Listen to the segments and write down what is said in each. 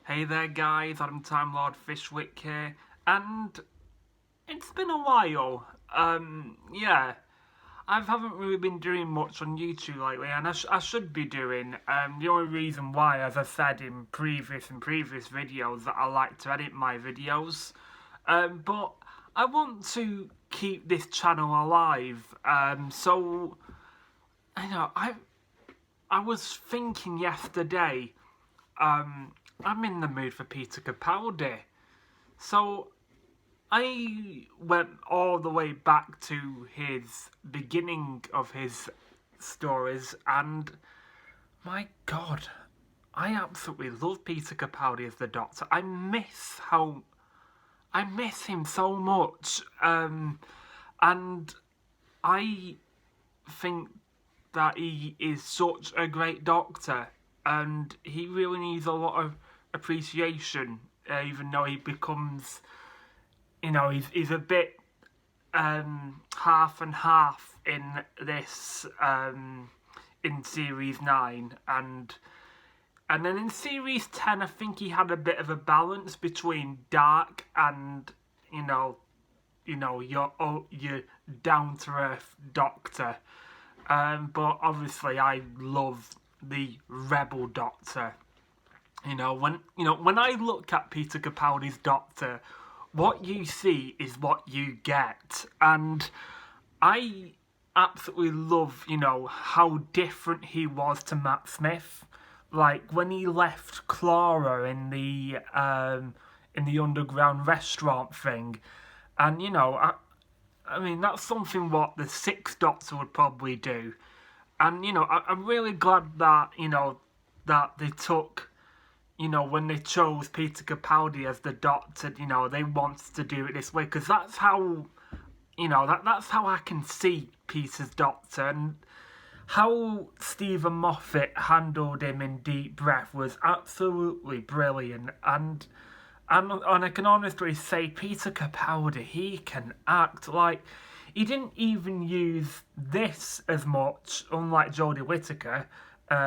Hey there guys, I'm Time Lord Fishwick here, and it's been a while. Yeah, I haven't really been doing much on YouTube lately, and I should be doing. The only reason why, as I said in previous videos, that I like to edit my videos. But I want to keep this channel alive. So I was thinking yesterday. I'm in the mood for Peter Capaldi. So I went all the way back to his beginning of his stories, and my God, I absolutely love Peter Capaldi as the Doctor. I miss him so much, and I think that he is such a great Doctor, and he really needs a lot of appreciation, even though he becomes, he's a bit half and half in this, in series 9, and then in series 10 I think he had a bit of a balance between dark and your down to earth Doctor. But obviously I love the Rebel Doctor. When I look at Peter Capaldi's Doctor, what you see is what you get, and I absolutely love, how different he was to Matt Smith. Like when he left Clara in the underground restaurant thing, and I mean that's something what the Sixth Doctor would probably do, and I'm really glad that that they took. When they chose Peter Capaldi as the Doctor, they wanted to do it this way because that's how, that's how I can see Peter's Doctor, and how Stephen Moffat handled him in Deep Breath was absolutely brilliant, and I can honestly say Peter Capaldi, he can act. Like, he didn't even use this as much, unlike Jodie Whittaker. He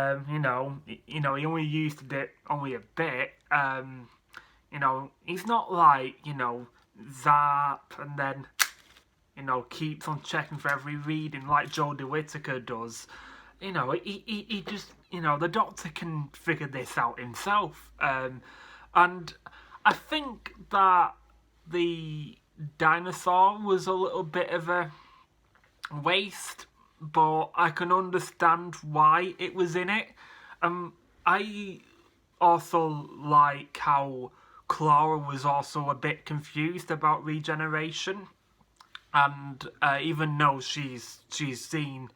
only used it only a bit. He's not like, zap and then, keeps on checking for every reading like Jodie Whittaker does. He just, the Doctor can figure this out himself. And I think that the dinosaur was a little bit of a waste, but I can understand why it was in it. I also like how Clara was also a bit confused about regeneration, and even though she's seen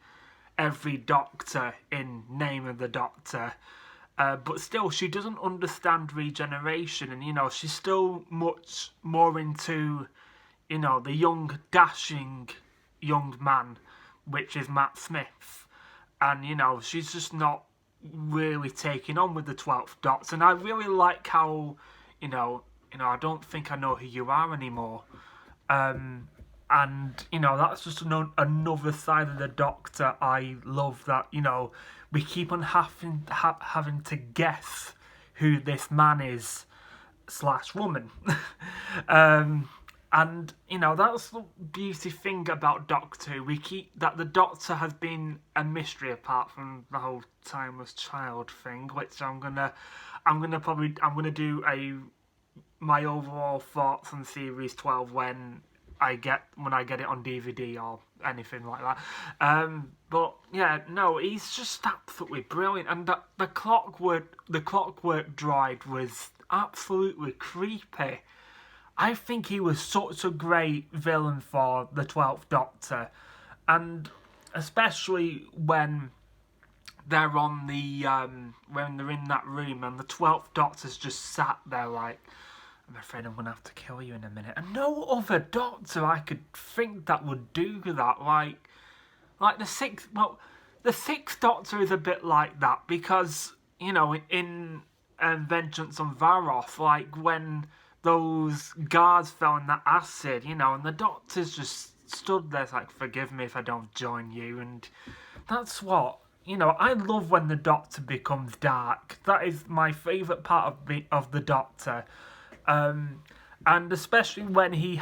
every Doctor in Name of the Doctor, but still she doesn't understand regeneration, and she's still much more into the young dashing young man, which is Matt Smith, and she's just not really taking on with the 12th Doctor, and I really like how I don't think I know who you are anymore. And that's just another side of the Doctor I love, that we keep on having to guess who this man is slash woman. And that's the beauty thing about Doctor Who. We keep that the Doctor has been a mystery apart from the whole timeless child thing, which I'm gonna do my overall thoughts on series 12 when I get it on DVD or anything like that. But yeah, no, he's just absolutely brilliant, and the clockwork droid was absolutely creepy. I think he was such a great villain for the 12th Doctor, and especially when they're on the when they're in that room and the 12th Doctor's just sat there like, I'm afraid I'm going to have to kill you in a minute. And no other Doctor I could think that would do that. Like the sixth Doctor is a bit like that because, in Vengeance on Varos, like when those guards fell in that acid, and the Doctor's just stood there like, forgive me if I don't join you. And that's what, I love when the Doctor becomes dark. That is my favourite part of the Doctor. And especially when he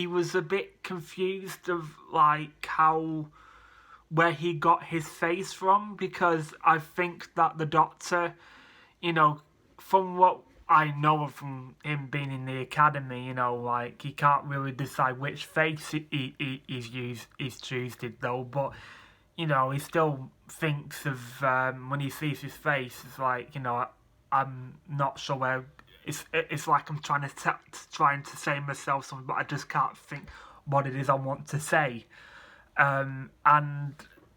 was a bit confused of like where he got his face from, because I think that the Doctor, from what I know from him being in the academy, like he can't really decide which face he's choosing though, but he still thinks of when he sees his face, it's like I'm not sure where. It's like I'm trying to say myself something, but I just can't think what it is I want to say. And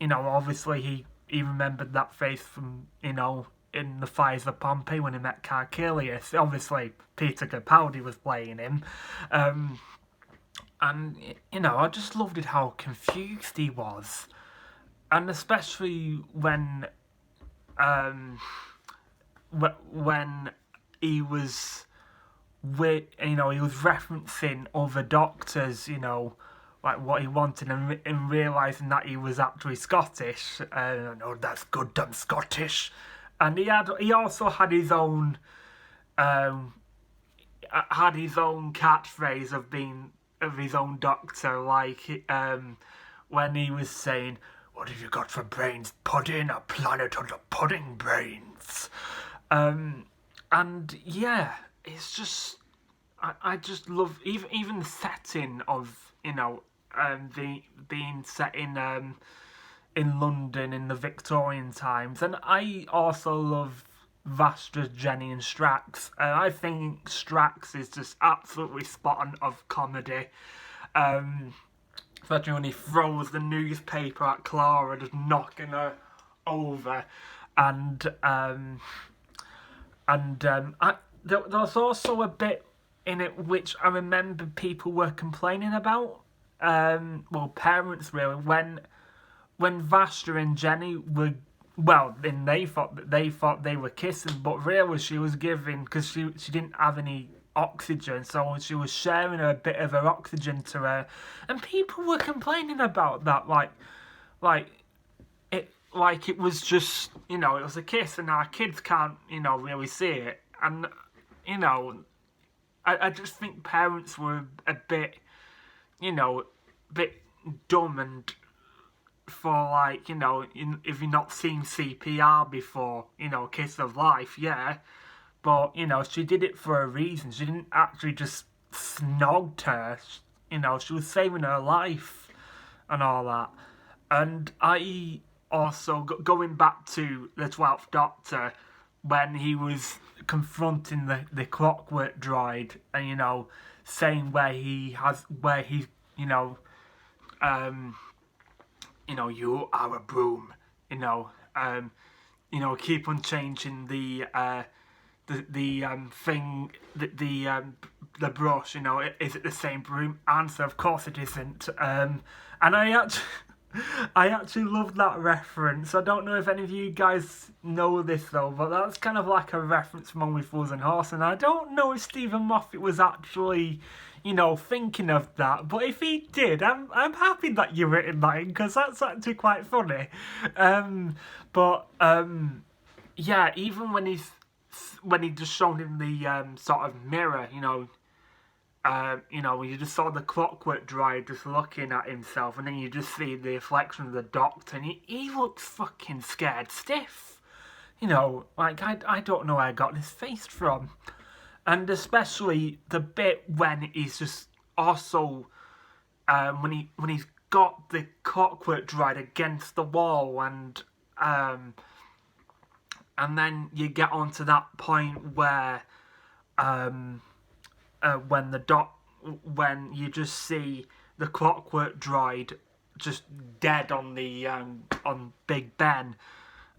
obviously he remembered that face from in the Fires of Pompeii when he met Caecilius. Obviously Peter Capaldi was playing him, and I just loved it how confused he was, and especially when he was he was referencing other doctors, like what he wanted, and realising that he was actually Scottish. Oh, that's good, I'm Scottish. And he also had his own catchphrase of his own doctor, like when he was saying, "What have you got for brains? Pudding? A planet under pudding brains." And yeah, it's just I just love even the setting of being set in London in the Victorian times, and I also love Vastra's Jenny and Strax. I think Strax is just absolutely spot on of comedy. Especially when he throws the newspaper at Clara, just knocking her over, and there was also a bit in it which I remember people were complaining about. Parents really, when Vastra and Jenny were, then they thought they were kissing, but really she was giving, because she didn't have any oxygen, so she was sharing a bit of her oxygen to her, and people were complaining about that, it was just, it was a kiss, and our kids can't, really see it, and I just think parents were a bit, bit dumb, and for if you've not seen CPR before, kiss of life, yeah, but she did it for a reason. She didn't actually just snogged her, she was saving her life and all that. And I also, going back to the 12th Doctor, when he was confronting the Clockwork Droid, and saying where he you are a broom, keep on changing the thing, the brush, is it the same broom? Answer, of course it isn't. And I actually love that reference. I don't know if any of you guys know this though, but that's kind of like a reference from Only Fools and Horses, and I don't know if Stephen Moffat was actually, thinking of that, but if he did, I'm happy that you written that in, because that's actually quite funny. Yeah, even when he just showed him the sort of mirror, you just saw the Clockwork Droid just looking at himself, and then you just see the reflection of the Doctor, and he looks fucking scared stiff. I don't know where I got this face from. And especially the bit when he's just also, when he's got the Clockwork Droid against the wall, and then you get onto that point where, when you just see the Clockwork Droid just dead on the on Big Ben,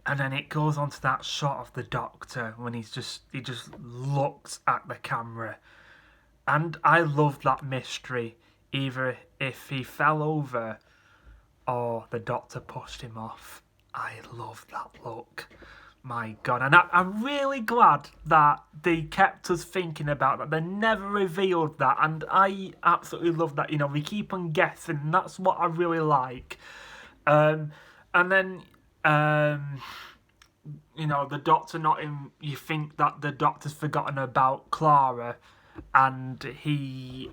and then it goes on to that shot of the Doctor when he just looks at the camera, and I love that mystery. Either if he fell over or the Doctor pushed him off. I love that look. My God, and I'm really glad that they kept us thinking about that. They never revealed that, and I absolutely love that. We keep on guessing, and that's what I really like. And then the doctor not in. You think that the doctor's forgotten about Clara, and he